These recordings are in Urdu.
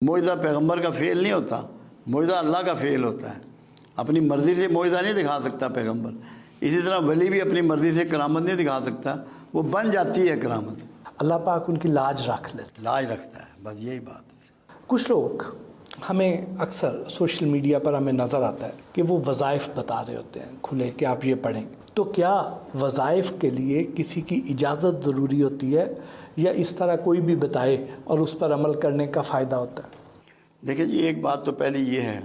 معجزہ پیغمبر کا فعل نہیں ہوتا، معجزہ اللہ کا فعل ہوتا ہے۔ اپنی مرضی سے معجزہ نہیں دکھا سکتا پیغمبر، اسی طرح ولی بھی اپنی مرضی سے کرامت نہیں دکھا سکتا، وہ بن جاتی ہے کرامت۔ اللہ پاک ان کی لاج رکھ لے، لاج رکھتا ہے، بس یہی بات ہے۔ کچھ لوگ ہمیں اکثر سوشل میڈیا پر ہمیں نظر آتا ہے کہ وہ وظائف بتا رہے ہوتے ہیں کھلے کہ آپ یہ پڑھیں، تو کیا وظائف کے لیے کسی کی اجازت ضروری ہوتی ہے یا اس طرح کوئی بھی بتائے اور اس پر عمل کرنے کا فائدہ ہوتا ہے؟ دیکھیں جی، ایک بات تو پہلی یہ ہے،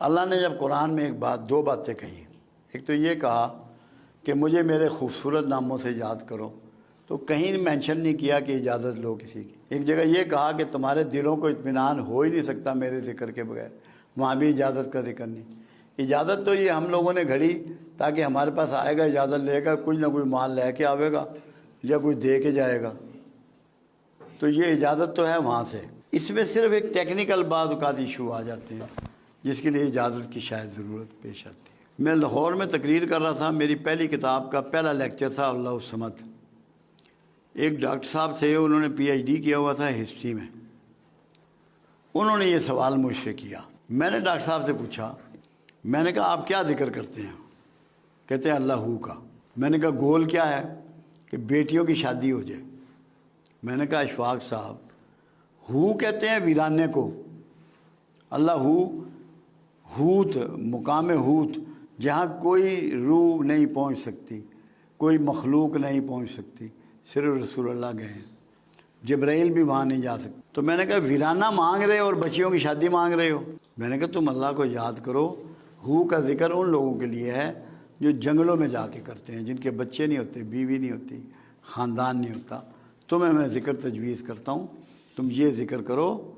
اللہ نے جب قرآن میں دو باتیں کہی، ایک تو یہ کہا کہ مجھے میرے خوبصورت ناموں سے یاد کرو، تو کہیں مینشن نہیں کیا کہ اجازت لو کسی کی۔ ایک جگہ یہ کہا کہ تمہارے دلوں کو اطمینان ہو ہی نہیں سکتا میرے ذکر کے بغیر، وہاں بھی اجازت کا ذکر نہیں۔ اجازت تو یہ ہم لوگوں نے گھڑی تاکہ ہمارے پاس آئے گا، اجازت لے گا، کچھ نہ کوئی مال لے کے آئے گا یا کوئی دے کے جائے گا، تو یہ اجازت تو ہے وہاں سے۔ اس میں صرف ایک ٹیکنیکل بعض اوقات ایشو آ جاتے ہیں جس کے لیے اجازت کی شاید ضرورت پیش آتی ہے۔ میں لاہور میں تقریر کر رہا تھا، میری پہلی کتاب کا پہلا لیکچر تھا اللہ الصمد۔ ایک ڈاکٹر صاحب تھے، انہوں نے پی ایچ ڈی کیا ہوا تھا ہسٹری میں، انہوں نے یہ سوال مجھ سے کیا۔ میں نے ڈاکٹر صاحب سے پوچھا، میں نے کہا آپ کیا ذکر کرتے ہیں؟ کہتے ہیں اللہ ہو کا۔ میں نے کہا گول کیا ہے؟ کہ بیٹیوں کی شادی ہو جائے۔ میں نے کہا اشفاق صاحب، ہو کہتے ہیں ویرانے کو، اللہ ہوت، مقام ہوت، جہاں کوئی روح نہیں پہنچ سکتی، کوئی مخلوق نہیں پہنچ سکتی، صرف رسول اللہ گئے ہیں، جبرائیل بھی وہاں نہیں جا سکتے۔ تو میں نے کہا ویرانہ مانگ رہے ہو اور بچیوں کی شادی مانگ رہے ہو؟ میں نے کہا تم اللہ کو یاد کرو، ہو کا ذکر ان لوگوں کے لیے ہے جو جنگلوں میں جا کے کرتے ہیں، جن کے بچے نہیں ہوتے، بیوی نہیں ہوتی، خاندان نہیں ہوتا۔ تمہیں میں ذکر تجویز کرتا ہوں، تم یہ ذکر کرو